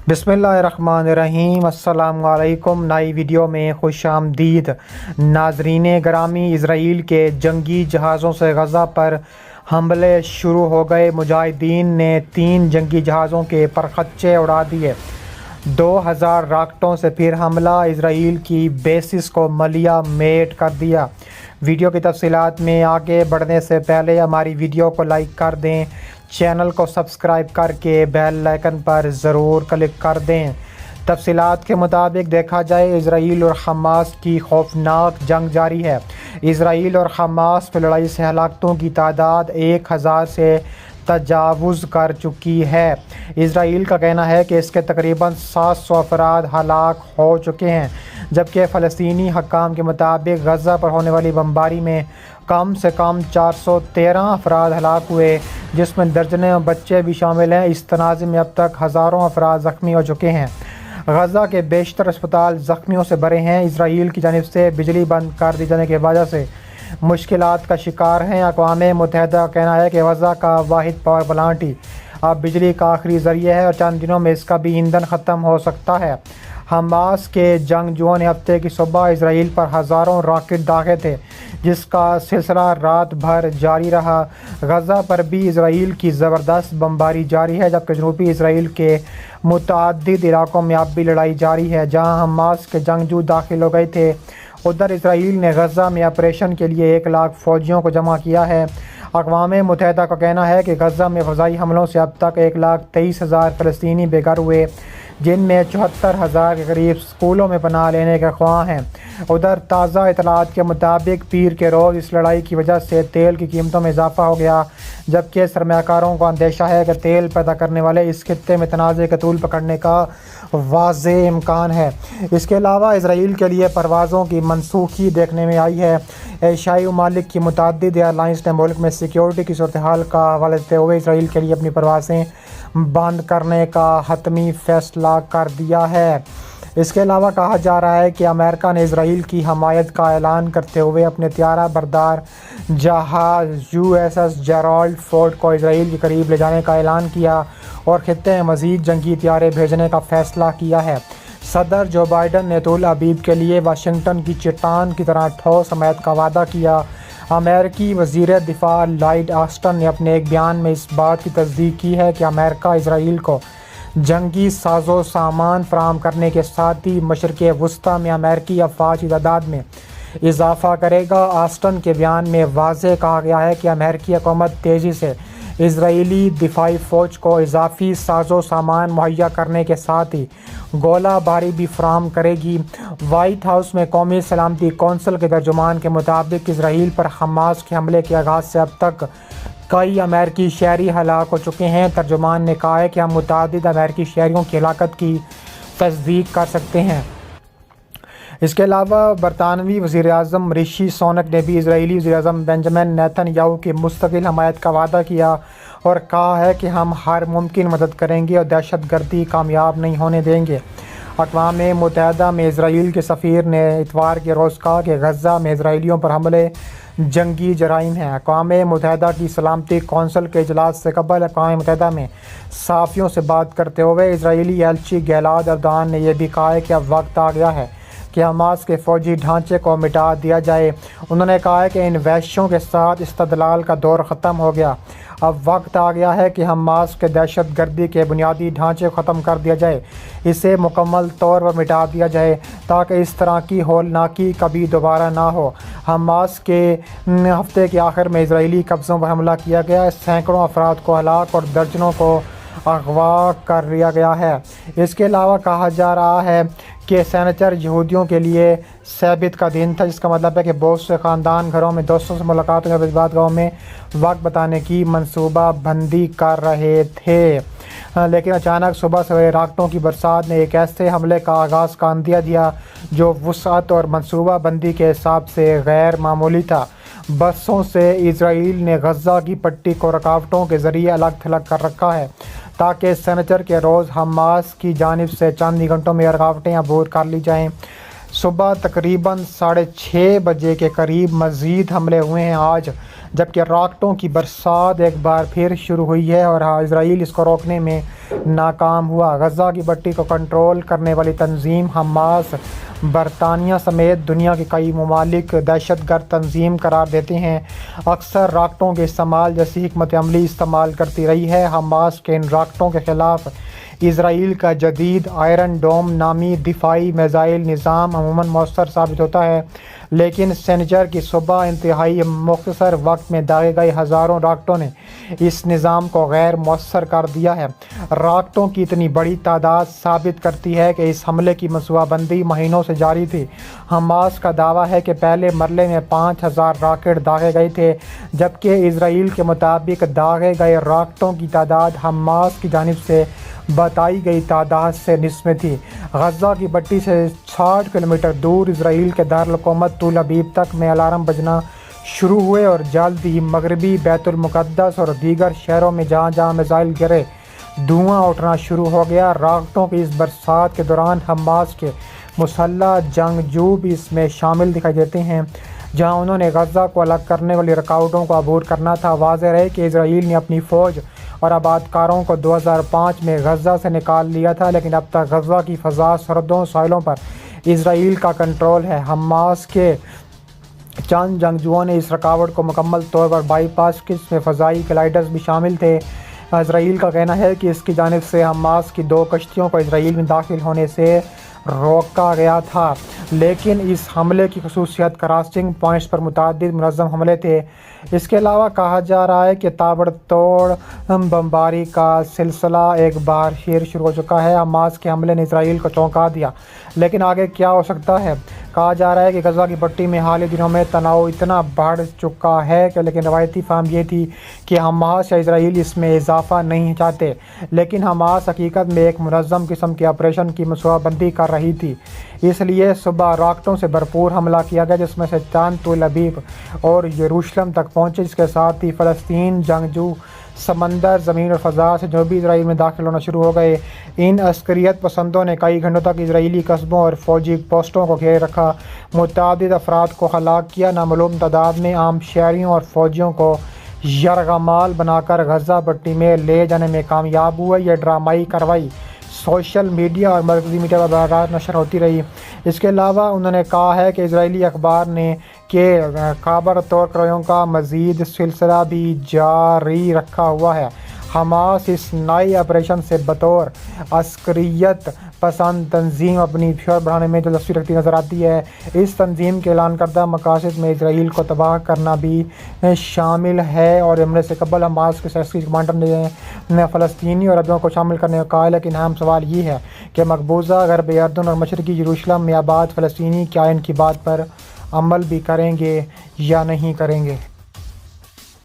बिस्मिल्लाहिर्रहमानिर्रहीम। अस्सलाम वालेकुम। नई वीडियो में खुश आमदीद। नाजरीन ग्रामी, इसराइल के जंगी जहाज़ों से गज़ा पर हमले शुरू हो गए। मुजाहिदीन ने 3 जंगी जहाज़ों के परखच्चे उड़ा दिए। 2000 रॉकेटों से फिर हमला, इसराइल की बेसिस को मलिया मेट कर दिया। वीडियो की तफसीलात में आगे बढ़ने से पहले हमारी वीडियो को लाइक कर दें, चैनल को सब्सक्राइब करके बेल आइकन पर ज़रूर क्लिक कर दें। तफसीलात के मुताबिक देखा जाए, इसराइल और हमास की खौफनाक जंग जारी है। इसराइल और हमास में लड़ाई से हलाकतों की तादाद 1000 से तजावुज़ कर चुकी है। इसराइल का कहना है कि इसके तकरीबन 700 अफराद हलाक हो चुके हैं, जबकि फ़लस्तीनी हक्काम के मुताबिक गज़ा पर होने वाली बमबारी में कम से कम 413 अफराद हलाक हुए, जिसमें दर्जनों बच्चे भी शामिल हैं। इस तनाज़े में अब तक हज़ारों अफराद ज़ख्मी हो चुके हैं। गज़ा के बेशतर अस्पताल ज़ख्मियों से भरे हैं। इसराइल की जानिब से बिजली बंद कर दी जाने की वजह से मुश्किलात का शिकार हैं। अक़वाम मुत्तहिदा का कहना है कि गज़ा का वाहिद पावर प्लांट ही अब बिजली का आखिरी ज़रिया है और चंद दिनों में इसका भी ईंधन ख़त्म हो सकता है। हमास के जंगजुओं ने हफ्ते की सुबह इसराइल पर हज़ारों रॉकेट दागे थे, जिसका सिलसिला रात भर जारी रहा। गज़ा पर भी इसराइल की ज़बरदस्त बमबारी जारी है, जबकि जनूबी इसराइल के मुतअद्दिद इलाकों में अब भी लड़ाई जारी है। जहां हमास के जंगजू दाखिल हो गए थे, उधर इसराइल ने गज़ा में ऑपरेशन के लिए 1 लाख फ़ौजियों को जमा किया है। अक़वाम मुत्तहिदा का कहना है कि गज़ा में फ़ज़ाई हमलों से अब तक 1,23,000 फ़लस्तीनी बेघर हुए, जिनमें 74,000 के करीब स्कूलों में पनाह लेने के ख्वाह हैं। उधर ताज़ा इतलात के मुताबिक पीर के रोज़ इस लड़ाई की वजह से तेल की कीमतों में इजाफा हो गया, जबकि सरमायाकारों को अंदेशा है कि तेल पैदा करने वाले इस खित्ते में तनाज़े के तूल पकड़ने का वाज़ेह इम्कान है। इसके अलावा इसराइल के लिए परवाज़ों की मनसूखी देखने में आई है। एशियाई ममालिक की मुतअद्दिद एयरलाइंस ने मुल्क में सिक्योरिटी की सूरत हाल का हवाला देते हुए इसराइल के लिए अपनी परवाज़ें बंद करने का हतमी फ़ैसला कर दिया है। इसके अलावा कहा जा रहा है कि अमेरिका ने इसराइल की हमायत का ऐलान करते हुए अपने त्यारा बरदार जहाज़ USS जेराल्ड फोर्ड को इसराइल के करीब ले जाने का ऐलान किया और खित्ते में मज़ीद जंगी त्यारे भेजने का फ़ैसला किया है। सदर जो बाइडन ने तुल अबीब के लिए वाशिंगटन की चट्टान की तरह ठोस हमायत का वादा किया। अमेरिकी वज़ीर दिफ़ा लॉयड ऑस्टिन ने अपने एक बयान में इस बात की तस्दीक की है कि अमेरिका इसराइल को जंगी साजो सामान फराहम करने के साथ ही मशरिक़ वस्ती में अमेरिकी अफ़वाज की तादाद में इजाफ़ा करेगा। ऑस्टिन के बयान में वाज़ेह कहा गया है कि अमेरिकी हुकूमत तेज़ी से इजरायली दिफाई फ़ौज को इजाफ़ी साजो सामान मुहैया करने के साथ ही गोला बारी भी फराहम करेगी। वाइट हाउस में कौमी सलामती कौंसिल के तर्जुमान के मुताबिक इसराइल पर हमास के हमले के आगाज़ से अब तक कई अमेरिकी शहरी हलाक हो चुके हैं। तर्जुमान ने कहा है कि हम मुतअद्दिद अमेरिकी शहरियों की हलाकत की तस्दीक कर सकते हैं। इसके अलावा बरतानवी वज़ीर-ए-आज़म ऋषि सुनक ने भी इजरायली वज़ीर-ए-आज़म बेंजामिन नेतन्याहू की मुस्तकिल हमायत का वादा किया और कहा है कि हम हर मुमकिन मदद करेंगे और दहशतगर्दी कामयाब नहीं होने देंगे। अक़वाम मुत्तहिदा में इसराइल के सफ़ीर ने इतवार के रोज़ कहा कि गज़ा में इसराइलियों पर हमले जंगी जराइम हैं। अक़वाम मुत्तहिदा की सलामती कौंसिल के इजलास से कबल अक़वाम मुत्तहिदा में सहाफ़ियों से बात करते हुए इसराइली एलची गिलाद अरदान ने यह भी कहा है कि अब वक्त आ गया है कि हमास के फ़ौजी ढांचे को मिटा दिया जाए। उन्होंने कहा है कि इन वहशियों के साथ इस्तदलाल का दौर ख़त्म हो गया। अब वक्त आ गया है कि हमास के दहशतगर्दी के बुनियादी ढांचे को ख़त्म कर दिया जाए, इसे मुकम्मल तौर पर मिटा दिया जाए ताकि इस तरह की होलनाकी कभी दोबारा ना हो। हमास के हफ्ते के आखिर में इजरायली कब्ज़ों पर हमला किया गया, सैकड़ों अफराद को हलाक और दर्जनों को अगवा कर लिया गया है। इसके अलावा कहा जा रहा है कि सैनिचर यहूदियों के लिए सैबित का दिन था, जिसका मतलब है कि बहुत से ख़ानदान घरों में दोस्तों से मुलाकातों के बाद गाँव में वक्त बताने की मनसूबा बंदी कर रहे थे। लेकिन अचानक सुबह सवेरे रॉकेटों की बरसात ने एक ऐसे हमले का आगाज़ का अंदिया दिया जो वुसअत और मनसूबा बंदी के हिसाब से गैर मामूली था। बसों से इसराइल ने गज़ा की पट्टी को रुकावटों के ज़रिए अलग थलग कर रखा है ताकि सनीचर के रोज़ हमास की जानिब से चंद ही घंटों में रुकावटें अबूर कर ली जाएँ। صبح تقریباً 6:30 بجے کے قریب مزید حملے ہوئے ہیں آج، جبکہ راکٹوں کی برسات ایک بار پھر شروع ہوئی ہے اور اسرائیل اس کو روکنے میں ناکام ہوا۔ غزہ کی پٹی کو کنٹرول کرنے والی تنظیم حماس برطانیہ سمیت دنیا کے کئی ممالک دہشت گرد تنظیم قرار دیتے ہیں۔ اکثر راکٹوں کے استعمال جیسی حکمت عملی استعمال کرتی رہی ہے۔ حماس کے ان راکٹوں کے خلاف اسرائیل کا جدید آئرن ڈوم نامی دفاعی میزائل نظام عموماً مؤثر ثابت ہوتا ہے، لیکن سنیچر کی صبح انتہائی مختصر وقت میں داغے گئے ہزاروں راکٹوں نے اس نظام کو غیر مؤثر کر دیا ہے۔ راکٹوں کی اتنی بڑی تعداد ثابت کرتی ہے کہ اس حملے کی منصوبہ بندی مہینوں سے جاری تھی۔ حماس کا دعویٰ ہے کہ پہلے مرحلے میں 5000 راکٹ داغے گئے تھے، جبکہ اسرائیل کے مطابق داغے گئے راکٹوں کی تعداد حماس کی جانب سے بتائی گئی تعداد سے نصف میں تھی۔ غزہ کی پٹی سے 60 کلومیٹر دور اسرائیل کے دارالحکومت تل ابیب تک میں الارم بجنا شروع ہوئے اور جلد ہی مغربی بیت المقدس اور دیگر شہروں میں جہاں جہاں میزائل گرے دھواں اٹھنا شروع ہو گیا۔ راکٹوں کی اس برسات کے دوران حماس کے مسلح جنگجو بھی اس میں شامل دکھائی دیتے ہیں، جہاں انہوں نے غزہ کو الگ کرنے والی رکاوٹوں کو عبور کرنا تھا۔ واضح رہے کہ اسرائیل نے اپنی فوج اور آبادکاروں کو 2005 میں غزہ سے نکال لیا تھا، لیکن اب تک غزہ کی فضا، سرحدوں، ساحلوں پر اسرائیل کا کنٹرول ہے۔ حماس کے چند جنگجوؤں نے اس رکاوٹ کو مکمل طور پر بائی پاس کی، جس میں فضائی گلائیڈرز بھی شامل تھے۔ اسرائیل کا کہنا ہے کہ اس کی جانب سے حماس کی 2 کشتیوں کو اسرائیل میں داخل ہونے سے روکا گیا تھا، لیکن اس حملے کی خصوصیت کراسنگ پوائنٹس پر متعدد منظم حملے تھے۔ اس کے علاوہ کہا جا رہا ہے کہ تابڑ توڑ بمباری کا سلسلہ ایک بار پھر شروع ہو چکا ہے۔ حماس کے حملے نے اسرائیل کو چونکا دیا، لیکن آگے کیا ہو سکتا ہے؟ کہا جا رہا ہے کہ غزہ کی پٹی میں حالیہ دنوں میں تناؤ اتنا بڑھ چکا ہے کہ لیکن روایتی فہم یہ تھی کہ حماس یا اسرائیل اس میں اضافہ نہیں چاہتے، لیکن حماس حقیقت میں ایک منظم قسم کے آپریشن کی منصوبہ بندی کر رہی تھی۔ اس لیے صبح راکٹوں سے بھرپور حملہ کیا گیا، جس میں سے چند تل ابیب اور یروشلم تک پہنچے۔ اس کے ساتھ ہی فلسطین جنگجو سمندر، زمین اور فضا سے جنوبی اسرائیل میں داخل ہونا شروع ہو گئے۔ ان عسکریت پسندوں نے کئی گھنٹوں تک اسرائیلی قصبوں اور فوجی پوسٹوں کو گھیرے رکھا، متعدد افراد کو ہلاک کیا، نامعلوم تعداد میں عام شہریوں اور فوجیوں کو یرغمال بنا کر غزہ پٹی میں لے جانے میں کامیاب ہوئے۔ یہ ڈرامائی کارروائی سوشل میڈیا اور مرکزی میڈیا پر براہ راست نشر ہوتی رہی۔ اس کے علاوہ انہوں نے کہا ہے کہ اسرائیلی اخبار نے کہ تابڑ توڑ کارروائیوں کا مزید سلسلہ بھی جاری رکھا ہوا ہے۔ حماس اس نئے آپریشن سے بطور عسکریت پسند تنظیم اپنی شہرت بڑھانے میں دلچسپی رکھتی نظر آتی ہے۔ اس تنظیم کے اعلان کردہ مقاصد میں اسرائیل کو تباہ کرنا بھی شامل ہے، اور حملے سے قبل حماس کے سیاسی کمانڈر نے فلسطینی اور عربوں کو شامل کرنے کا کہا ہے، لیکن اہم سوال یہ ہے کہ مقبوضہ غرب اردن اور مشرقی یروشلم میں آباد فلسطینی کیا ان کی بات پر عمل بھی کریں گے یا نہیں کریں گے۔